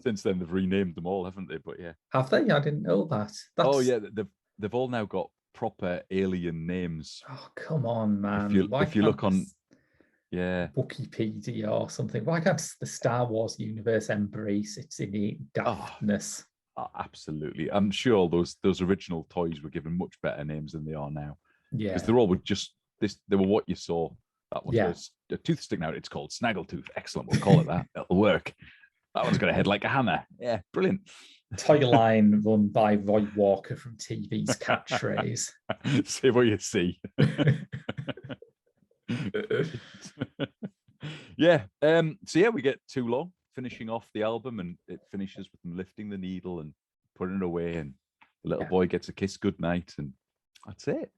Since then, they've renamed them all, haven't they? But Have they? I didn't know that. They've all now got proper alien names. Oh, come on, man. If you look on Wikipedia or something, why can't the Star Wars universe embrace its innate daftness? Absolutely. I'm sure those original toys were given much better names than they are now. Yeah, because they're all just this. They were what you saw. That one, there's a tooth sticking out. It's called Snaggletooth. Excellent. We'll call it that. It'll work. That one's got a head like a hammer. Yeah, brilliant. Toy line run by Roy Walker from TV's Catchphrase. Say what you see. We get Too Long finishing off the album, and it finishes with them lifting the needle and putting it away, and the little boy gets a kiss goodnight, and that's it.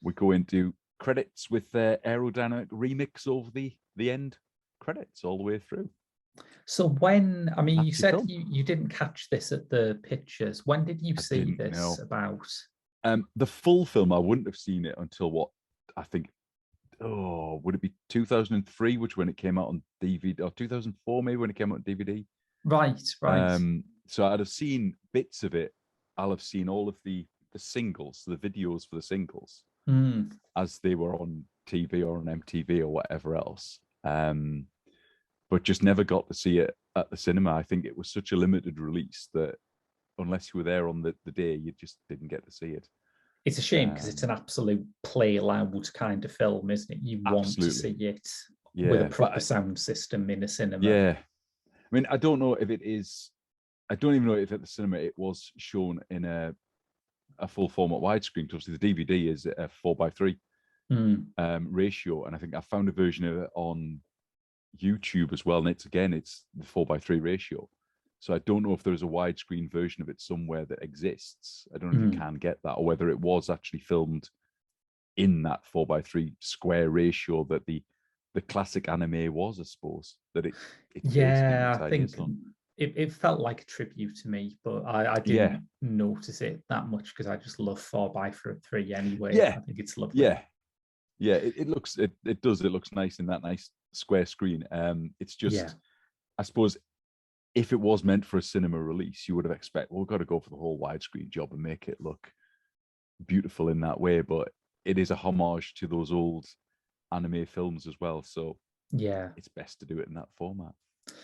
We go into credits with their aerodynamic remix over the end credits all the way through. So when, you said you didn't catch this at the pictures. When did you see this about? The full film, I wouldn't have seen it until would it be 2003, which when it came out on DVD, or 2004 maybe when it came out on DVD? Right. So I'd have seen bits of it. I'll have seen all of the singles, the videos for the singles, as they were on TV or on MTV or whatever else. But just never got to see it at the cinema. I think it was such a limited release that unless you were there on the day, you just didn't get to see it. It's a shame because it's an absolute play loud kind of film, isn't it? You want to see it with a proper sound system in a cinema. Yeah. I don't know if it is. I don't even know if at the cinema it was shown in a full format widescreen, because obviously the DVD is a 4:3 ratio. And I think I found a version of it on YouTube as well, and it's the 4:3 ratio. So I don't know if there's a widescreen version of it somewhere that exists. I don't know if you can get that, or whether it was actually filmed in that 4:3 square ratio that the classic anime was, I suppose. That it I think it felt like a tribute to me, but I didn't notice it that much because I just love 4x3 anyway. Yeah, I think it's lovely. Yeah. It looks it does. It looks nice in that nice square screen. It's just, I suppose, if it was meant for a cinema release, you would have expected, well, we've got to go for the whole widescreen job and make it look beautiful in that way. But it is a homage to those old anime films as well. So yeah, it's best to do it in that format.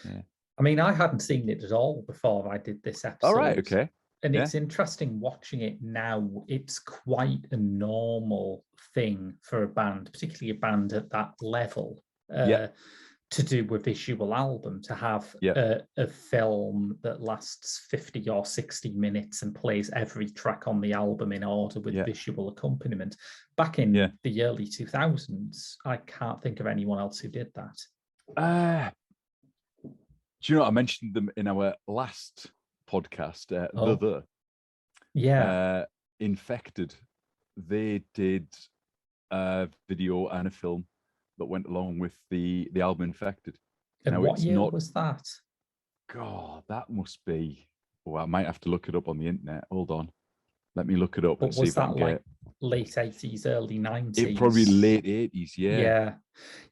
Yeah. I mean, I hadn't seen it at all before I did this episode. All right. Okay. And it's interesting watching it now. It's quite a normal thing for a band, particularly a band at that level, to do a visual album, to have a film that lasts 50 or 60 minutes and plays every track on the album in order with visual accompaniment. Back in the early 2000s, I can't think of anyone else who did that. Do you know, I mentioned them in our last podcast, Infected. They did a video and a film that went along with the album Infected. And now, what year was that? God, that must be, I might have to look it up on the internet. Hold on. Let me look it up and see if I can get late 80s, early 90s? It probably late 80s, yeah.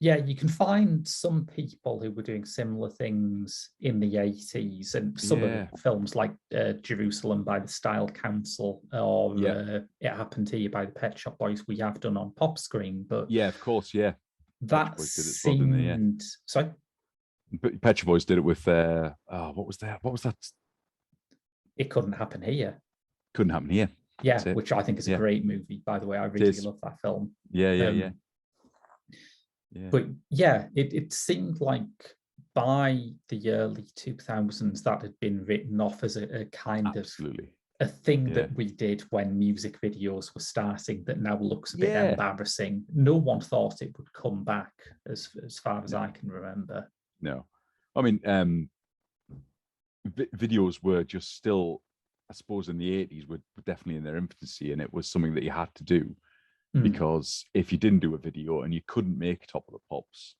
Yeah, you can find some people who were doing similar things in the 80s, and some of the films like Jerusalem by the Style Council or It Happened Here by the Pet Shop Boys we have done on Pop Screen. But yeah, of course, yeah. That seemed... Sorry? Pet Shop Boys did it with, what was that? What was that? It Couldn't Happen Here. Couldn't Happen Here. Yeah, which I think is a great movie, by the way. I really love that film. Yeah. But yeah, it seemed like by the early 2000s that had been written off as a kind of a thing that we did when music videos were starting that now looks a bit embarrassing. No one thought it would come back as far as I can remember. No. I mean, videos were just still, I suppose in the 80s were definitely in their infancy, and it was something that you had to do because if you didn't do a video and you couldn't make Top of the Pops,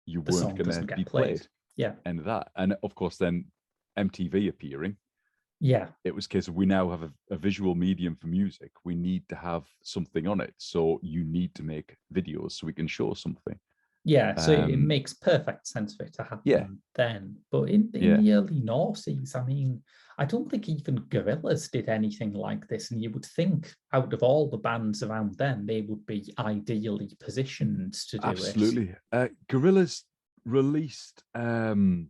you weren't going to be played. Yeah. And that. And of course, then MTV appearing. Yeah. It was a case of we now have a visual medium for music. We need to have something on it. So you need to make videos so we can show something. Yeah, so it makes perfect sense for it to happen then. But in the early noughties, I mean, I don't think even Gorillaz did anything like this. And you would think out of all the bands around then, they would be ideally positioned to do it. Absolutely. Gorillaz released, I'm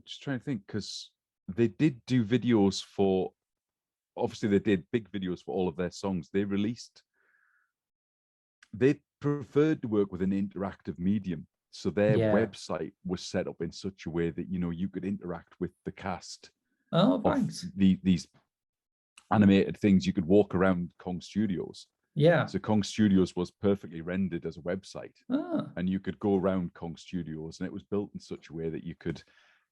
just trying to think, because they did do videos for, obviously they did big videos for all of their songs. They preferred to work with an interactive medium. So their website was set up in such a way that, you could interact with the cast of these animated things. You could walk around Kong Studios. Yeah. So Kong Studios was perfectly rendered as a website. And you could go around Kong Studios, and it was built in such a way that you could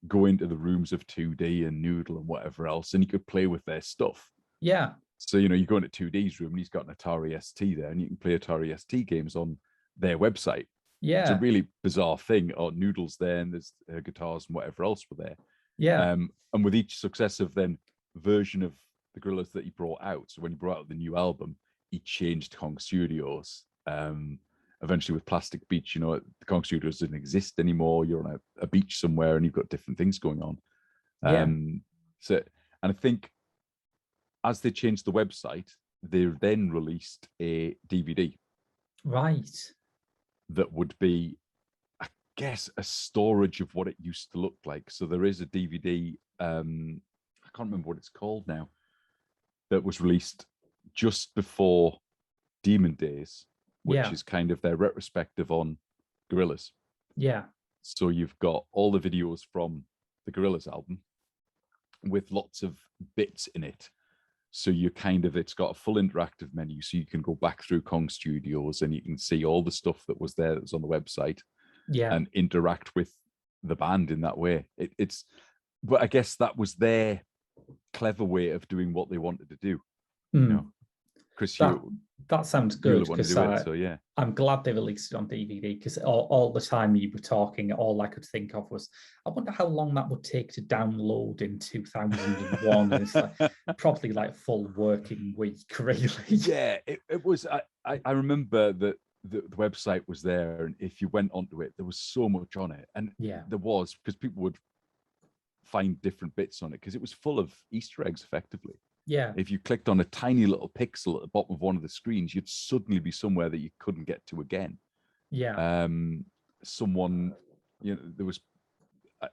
go into the rooms of 2D and Noodle and whatever else, and you could play with their stuff. Yeah. So, you go into 2D's room and he's got an Atari ST there, and you can play Atari ST games on their website. Yeah. It's a really bizarre thing. Or Noodles there, and there's guitars and whatever else were there. Yeah. And with each successive then version of the Gorillaz that he brought out, so when he brought out the new album, he changed Kong Studios. Eventually with Plastic Beach, the Kong Studios didn't exist anymore. You're on a beach somewhere and you've got different things going on. And I think as they changed the website, they then released a DVD. Right. That would be, I guess, a storage of what it used to look like. So there is a DVD, I can't remember what it's called now, that was released just before Demon Days, which is kind of their retrospective on Gorillaz. Yeah. So you've got all the videos from the Gorillaz album with lots of bits in it. So it's got a full interactive menu, so you can go back through Kong Studios and you can see all the stuff that was there that was on the website, and interact with the band in that way. But I guess that was their clever way of doing what they wanted to do. Chris, That sounds really good want to because do it. So yeah. I'm glad they released it on DVD because all the time you were talking, all I could think of was, I wonder how long that would take to download in 2001. And it's like probably like full working week, really. Yeah, it was. I remember that the website was there, and if you went onto it, there was so much on it, and Yeah, there was, because people would find different bits on it because it was full of Easter eggs, effectively. yeah, If you clicked on a tiny little pixel at the bottom of one of the screens, you'd suddenly be somewhere that you couldn't get to again. yeah, Someone, there was,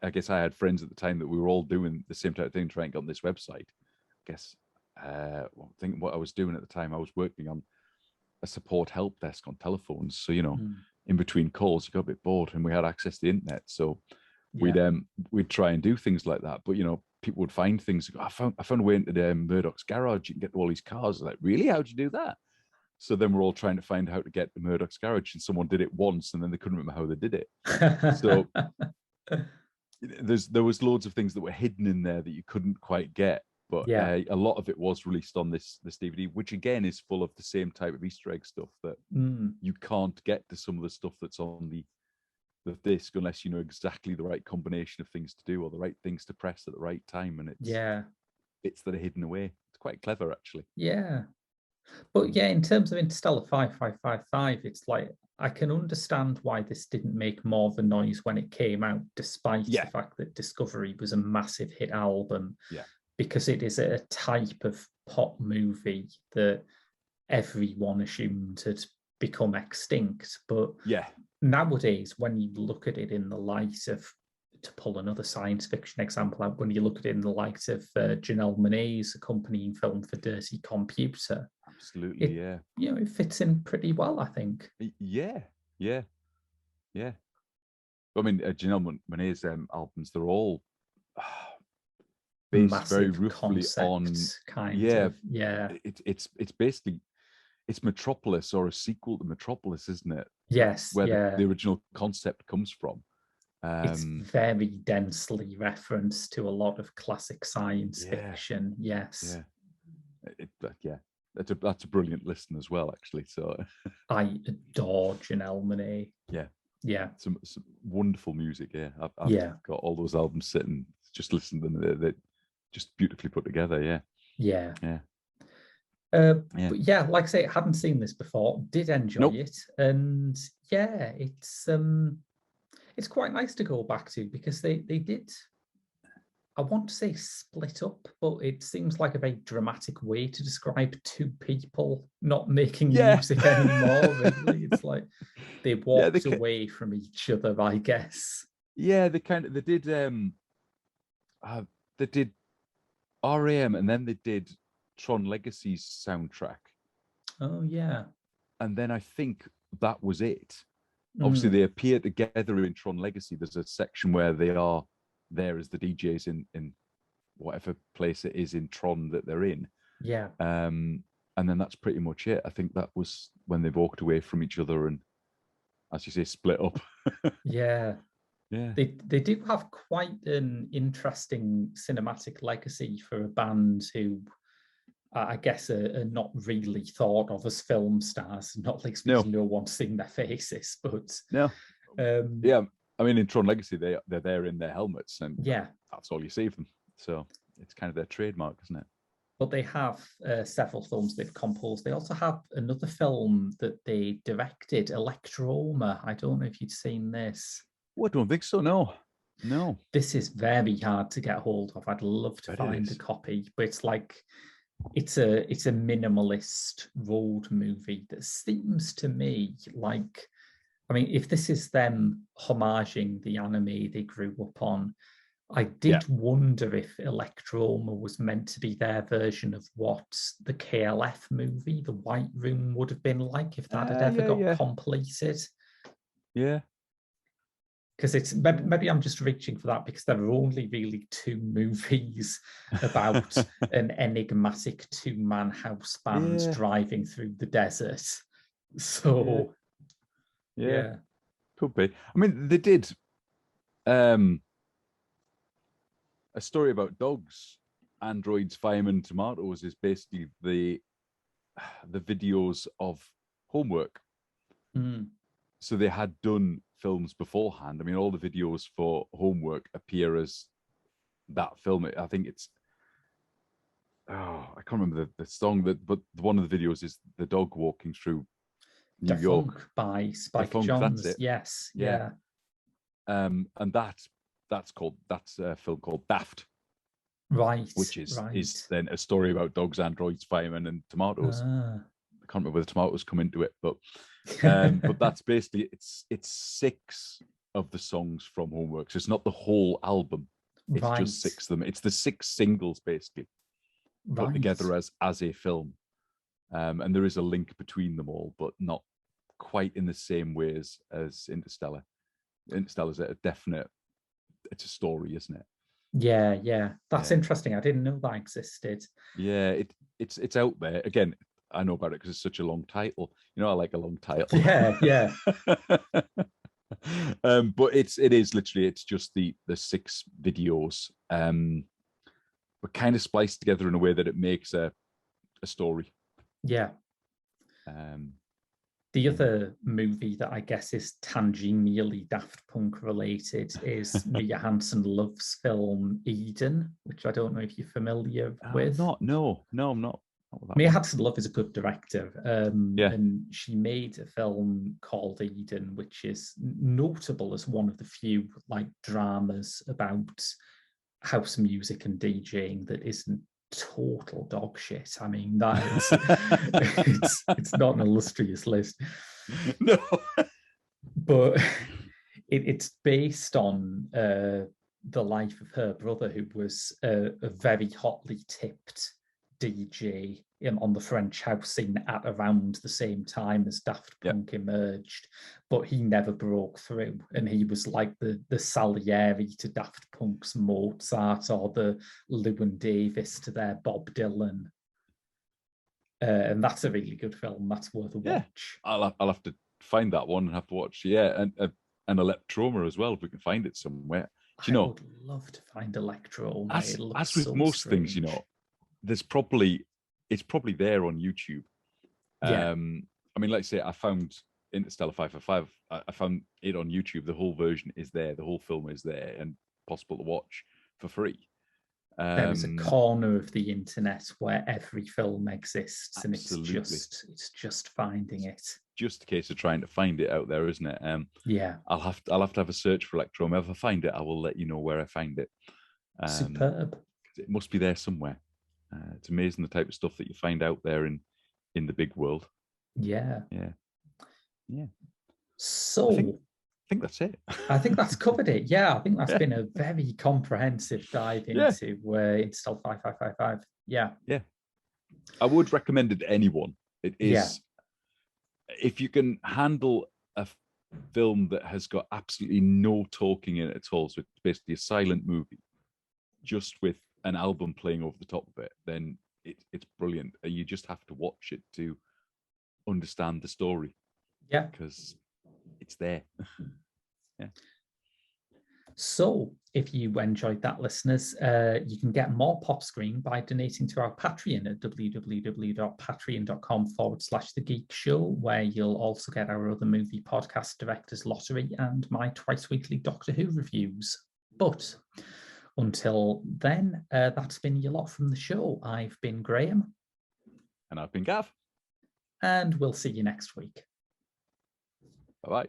I guess I had friends at the time that we were all doing the same type of thing, trying to get on this website. I guess, I think what I was doing at the time, I was working on a support help desk on telephones. So, in between calls, you got a bit bored and we had access to the internet. So yeah. we'd try and do things like that. But, people would find things. I found a way into Murdoch's garage. You can get to all these cars. Like, really? How'd you do that? So then we're all trying to find how to get to Murdoch's garage, and someone did it once, and then they couldn't remember how they did it. So there was loads of things that were hidden in there that you couldn't quite get. But Yeah. a lot of it was released on this DVD, which again is full of the same type of Easter egg stuff that you can't get to some of the stuff that's on the disc unless you know exactly the right combination of things to do or the right things to press at the right time. And it's bits that are hidden away. It's quite clever, actually. Yeah. But yeah, in terms of Interstellar 5555, it's like I can understand why this didn't make more of a noise when it came out, despite the fact that Discovery was a massive hit album. Yeah. Because it is a type of pop movie that everyone assumed had become extinct. But nowadays, when you look at it in the light of, to pull another science fiction example out, when you look at it in the light of Janelle Monáe's accompanying film for Dirty Computer, absolutely, it fits in pretty well, I think. Yeah. I mean, Janelle Monáe's albums, they're all based massive very roughly on kind of. It's basically, it's Metropolis or a sequel to Metropolis, isn't it? Yes, where the original concept comes from. It's very densely referenced to a lot of classic science fiction. Yes. That's a brilliant listen as well, actually. So I adore Janelle Monáe. Yeah, some wonderful music. I've got all those albums sitting, just listening to them. They're just beautifully put together. But yeah, like I say, I hadn't seen this before, did enjoy it, and it's quite nice to go back to, because they did, I want to say split up, but it seems like a very dramatic way to describe two people not making music anymore. Really, it's like they walked away from each other, I guess. Yeah, they did RAM, and then they did Tron Legacy's soundtrack. Oh yeah. And then I think that was it. Obviously, they appear together in Tron Legacy. There's a section where they are there as the DJs in whatever place it is in Tron that they're in. Yeah. And then that's pretty much it. I think that was when they walked away from each other and, as you say, split up. Yeah. They do have quite an interesting cinematic legacy for a band who, I guess, are not really thought of as film stars, not least because no one's seen their faces. But I mean, in Tron Legacy, they're there in their helmets, and that's all you see of them. So it's kind of their trademark, isn't it? But they have several films they've composed. They also have another film that they directed, Electroma. I don't know if you'd seen this. Oh, I don't think so. No. This is very hard to get hold of. I'd love to find a copy, but it's like, it's a minimalist road movie that seems to me like, I mean, if this is them homaging the anime they grew up on, I did wonder if Electroma was meant to be their version of what the KLF movie, The White Room, would have been like if that had ever got completed. Yeah. Because it's maybe I'm just reaching for that because there are only really two movies about an enigmatic two-man house band driving through the desert. So yeah, could be. I mean, they did a story about dogs. Androids, Firemen, Tomatoes is basically the the videos of Homework. Mm. So they had done films beforehand. I mean, all the videos for Homework appear as that film. I think it's, I can't remember the song, but one of the videos is the dog walking through New Daft York. Punk by Spike Funk, Jonze. that's it. Yes, Yeah. And that's a film called Daft, right, which is right. then a story about dogs, androids, firemen, and tomatoes. I can't remember whether tomatoes come into it, but that's basically it's 6 of the songs from Homework. So it's not the whole album. It's right. just 6 of them. It's the 6 singles basically put together as a film. And there is a link between them all, but not quite in the same ways as Interstellar. Interstellar's a definite, it's a story, isn't it? Yeah. That's Yeah. interesting. I didn't know that existed. Yeah, it's out there. Again, I know about it because it's such a long title. You know, I like a long title. Yeah. But it is literally, it's just the 6 videos, but kind of spliced together in a way that it makes a story. Yeah. The other movie that I guess is tangentially Daft Punk related is Mia Hansen-Love's film Eden, which I don't know if you're familiar with. No, I'm not. Mia Hansen-Love is a good director, Yeah. and she made a film called Eden, which is notable as one of the few like dramas about house music and DJing that isn't total dog shit. I mean, that is it's not an illustrious list. No. But it's based on the life of her brother, who was a very hotly tipped DJ on the French house scene at around the same time as Daft Punk emerged, but he never broke through, and he was like the Salieri to Daft Punk's Mozart, or the Llewyn Davis to their Bob Dylan. And that's a really good film. That's worth a watch. I'll have to find that one and have to watch. Yeah, and Electroma as well, if we can find it somewhere. I would love to find Electroma. As with most things, you know, it's probably there on YouTube. Yeah. I mean, like I say, I found Interstellar 555. I found it on YouTube. The whole version is there. The whole film is there and possible to watch for free. There is a corner of the internet where every film exists, absolutely. And it's just finding it. Just a case of trying to find it out there, isn't it? Yeah. I'll have to have a search for Electroma. If I find it, I will let you know where I find it. Superb. It must be there somewhere. It's amazing the type of stuff that you find out there in the big world. Yeah. So I think that's it. I think that's covered it. Yeah, I think that's been a very comprehensive dive into Interstellar 5555. Yeah. I would recommend it to anyone. It is, if you can handle a film that has got absolutely no talking in it at all, so it's basically a silent movie, just with an album playing over the top of it, then it's brilliant. You just have to watch it to understand the story. Yeah. Because it's there. So if you enjoyed that, listeners, you can get more Pop Screen by donating to our Patreon at www.patreon.com/The Geek Show, where you'll also get our other movie podcast, Director's Lottery, and my twice weekly Doctor Who reviews. But until then, that's been your lot from the show. I've been Graham. And I've been Gav. And we'll see you next week. Bye-bye.